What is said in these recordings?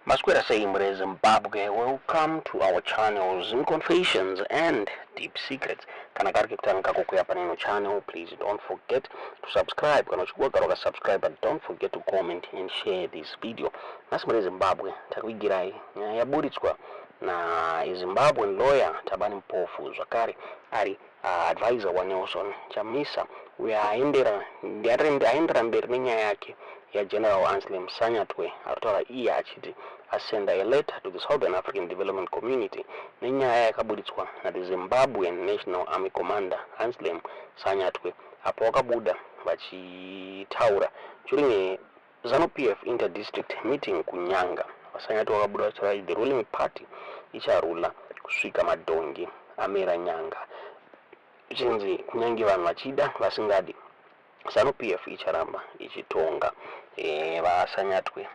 Masquera Saimbere Zimbabwe, welcome to our channels in Confessions and Deep Secrets. Kana kari kutanga kukuya paneno channel, please don't forget to subscribe. Kana chikuwa subscribe, but don't forget to comment and share this video. Masquera Zimbabwe, takuigirai Nyaya Yazoendeswa na Zimbabwean lawyer Tabani Mpofu Zakari ari advisor wa NaChamisa aendera mberi nenyaya yake ya General Anselm Sanyatwe artora achiti asenda a letter to the Southern African Development Community nenyaya yakaburitswa na the Zimbabwean National Army Commander Anselm Sanyatwe apo wakabuda vachitaura during a ZANU-PF inter-district meeting kunyanga. Sanyatwe wakabuda vachitaura the ruling party icharula kusvika madhongi amera nyanga chinzi kunyange vanhu vachida vasingadi ZANU-PF icharamba ichitonga vaSanyatwe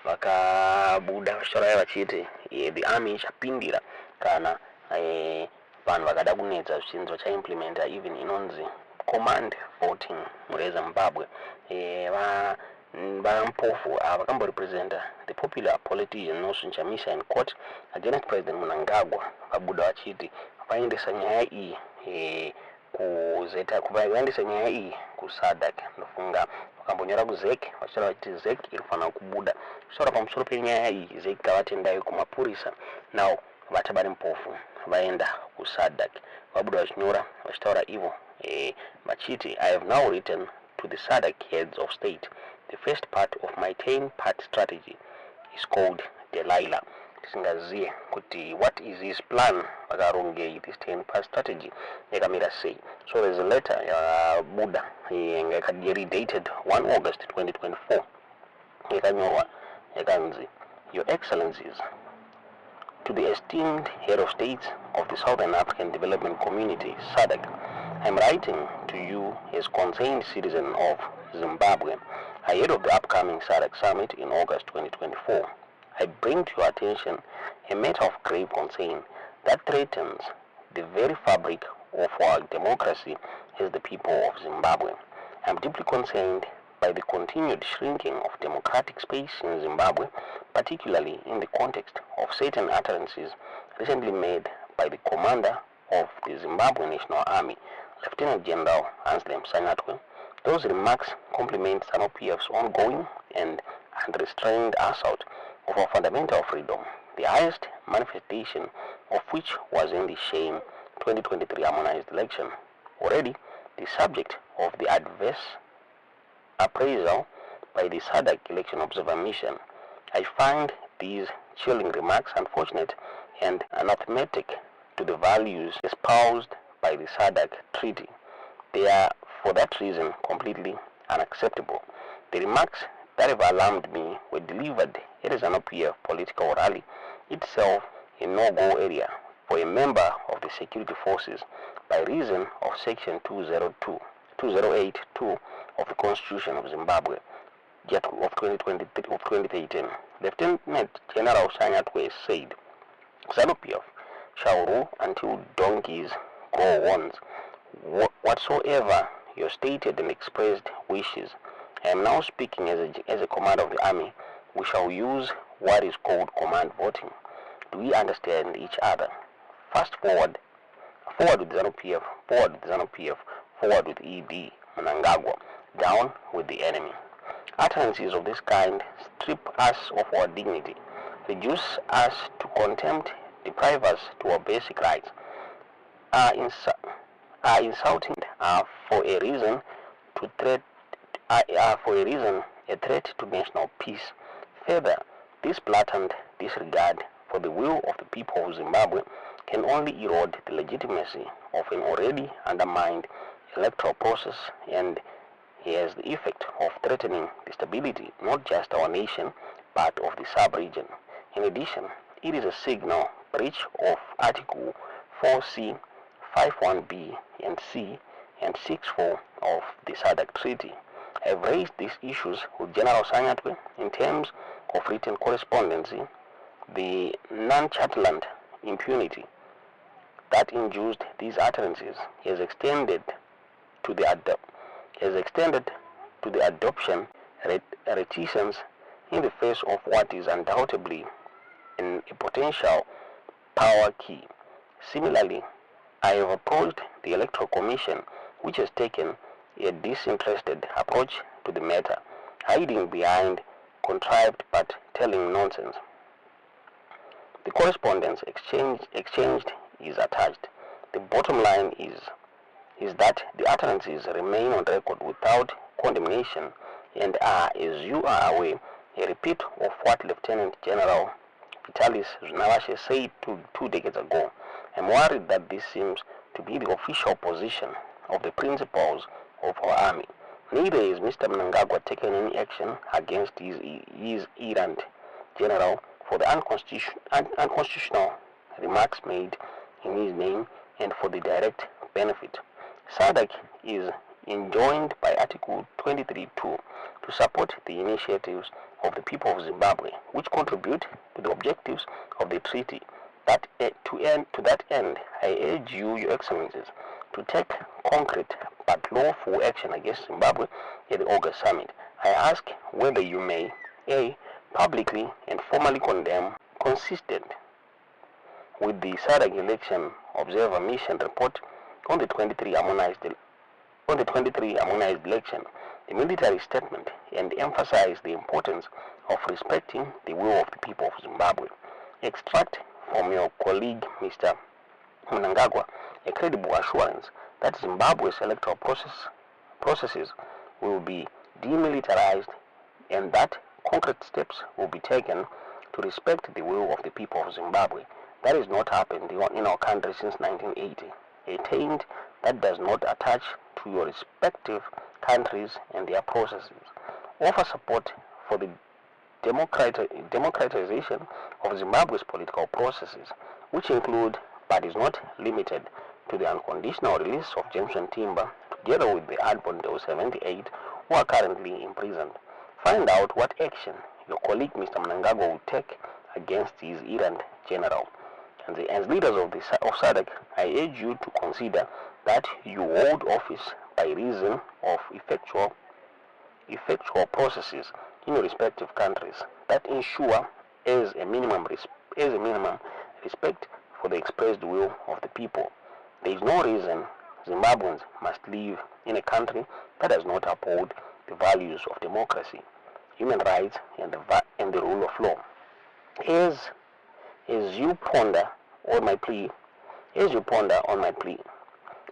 vakabuda vachitaura vachiti the army ichapindira kana vanhu vakada kunetsa zvichinzi vachaimplementa even inonzi command voting muZimbabwe. Vampofu vakamborepresenta the popular politician NaChamisa in court against President Mnangagwa vabuda vachiti vaendesa nyaya iyi vaendesa nyaya iyi kuSADC. Ndofunga vakambonyora kuZEC vachitaura vachiti ZEC irifanira kubuda vachitaura pamusoro penyaya iyi. ZEC kavatendai kumapurisa now vatabari mpofu vaenda kuSADC vabuda vachinyora vachitaura ivo vachiti I have now written to the SADC heads of state. The first part of my 10-part strategy is called Delilah. Tisingaziye kuti what is his plan vakarongei this 10-part strategy yakamira sei. So there's a letter Buddha dated 1 August 2024 yakanyorwa yakanzi Your Excellencies, to the esteemed head of states of the Southern African Development Community, SADC, I am writing to you as concerned citizen of Zimbabwe, ahead of the upcoming SADC summit in August 2024. I bring to your attention a matter of grave concern that threatens the very fabric of our democracy as the people of Zimbabwe. I am deeply concerned by the continued shrinking of democratic space in Zimbabwe, particularly in the context of certain utterances recently made by the commander of the Zimbabwe National Army, Lieutenant General Anselm Sanyatwe. Those remarks complement ZANU-PF's ongoing and unrestrained assault of our fundamental freedom, the highest manifestation of which was in the shame 2023 harmonized election. Already the subject of the adverse appraisal by the SADC Election Observer Mission, I find these chilling remarks unfortunate and anathematic to the values espoused by the SADC Treaty. They are, for that reason, completely unacceptable. The remarks that have alarmed me were delivered at a ZANU-PF political rally, itself a no-go area for a member of the security forces by reason of Section 2082 of the Constitution of Zimbabwe of 2013. Lieutenant General Sanyatwe said, ZANU-PF shall rule until donkeys grow horns. Whatsoever your stated and expressed wishes, I am now speaking as a commander of the army, we shall use what is called command voting. Do we understand each other? Fast forward with ZANU-PF, forward with ED Mnangagwa, down with the enemy. Utterances of this kind strip us of our dignity, reduce us to contempt, deprive us to our basic rights, are insulting, for a reason a threat to national peace. Further, this blatant disregard for the will of the people of Zimbabwe can only erode the legitimacy of an already undermined electoral process and has the effect of threatening the stability not just our nation but of the sub-region. In addition, it is a signal breach of Article 4C, 51B and C and 64 of the SADC Treaty. I have raised these issues with General Sanyatwe in terms of written correspondence. The nonchalant impunity that induced these utterances has extended to the adoption, reticence, in the face of what is undoubtedly a potential power key. Similarly, I have approached the Electoral Commission, which has taken a disinterested approach to the matter, hiding behind contrived but telling nonsense. The correspondence exchanged is attached. The bottom line is that the utterances remain on record without condemnation and are, as you are aware, a repeat of what Lieutenant General Vitalis Znavashe said 2 decades ago. I'm worried that this seems to be the official position of the principals of our army. Neither is Mr. Mnangagwa taking any action against his errant general for the unconstitutional remarks made in his name and for the direct benefit. SADC is enjoined by Article 23.2 to support the initiatives of the people of Zimbabwe, which contribute to the objectives of the treaty. To that end, I urge you, Your Excellencies, to take concrete but lawful action against Zimbabwe at the August summit. I ask whether you may A. publicly and formally condemn, consistent with the SADC Election Observer Mission report on the 23 harmonized election, the military statement, and emphasize the importance of respecting the will of the people of Zimbabwe. Extract from your colleague, Mr. Mnangagwa, a credible assurance that Zimbabwe's electoral processes will be demilitarized and that concrete steps will be taken to respect the will of the people of Zimbabwe. That has not happened in our country since 1980. A taint that does not attach to your respective countries and their processes. Offer support for the democratization of Zimbabwe's political processes, which include, but is not limited to, the unconditional release of Jameson Timber, together with the Adbondale 78, who are currently imprisoned. Find out what action your colleague Mr. Mnangagwa will take against his errant general. And as leaders of SADC, I urge you to consider that you hold office by reason of effectual processes in your respective countries that ensure as a minimum respect for the expressed will of the people. There is no reason Zimbabweans must live in a country that does not uphold the values of democracy, human rights, and the rule of law. As you ponder on my plea,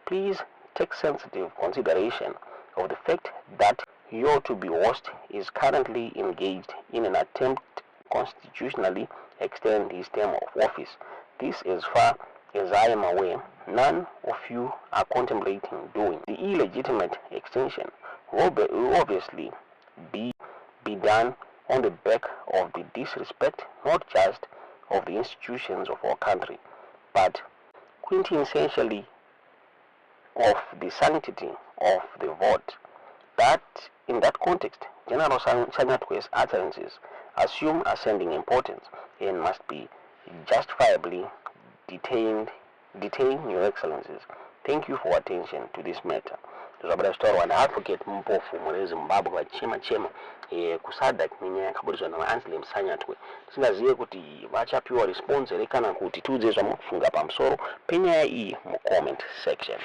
please take sensitive consideration of the fact that your to-be host is currently engaged in an attempt to constitutionally extend his term of office. This, as far as I am aware, none of you are contemplating doing. The illegitimate extension will obviously be done on the back of the disrespect not just of the institutions of our country, but quintessentially of the sanctity of the vote. That, in that context, General Sanyatwe's utterances assume ascending importance and must be justifiably detained, Your Excellencies. Thank you for attention to this matter. Story and advocate mpofu muri Zimbabwe vachema ku SADC Nyaya Yazoendeswa na Anselm Sanyatwe singaziye kuti vachapiwa response rekana kuti tudze zvamukufunga pamusoro penyaya iyi mu comment section.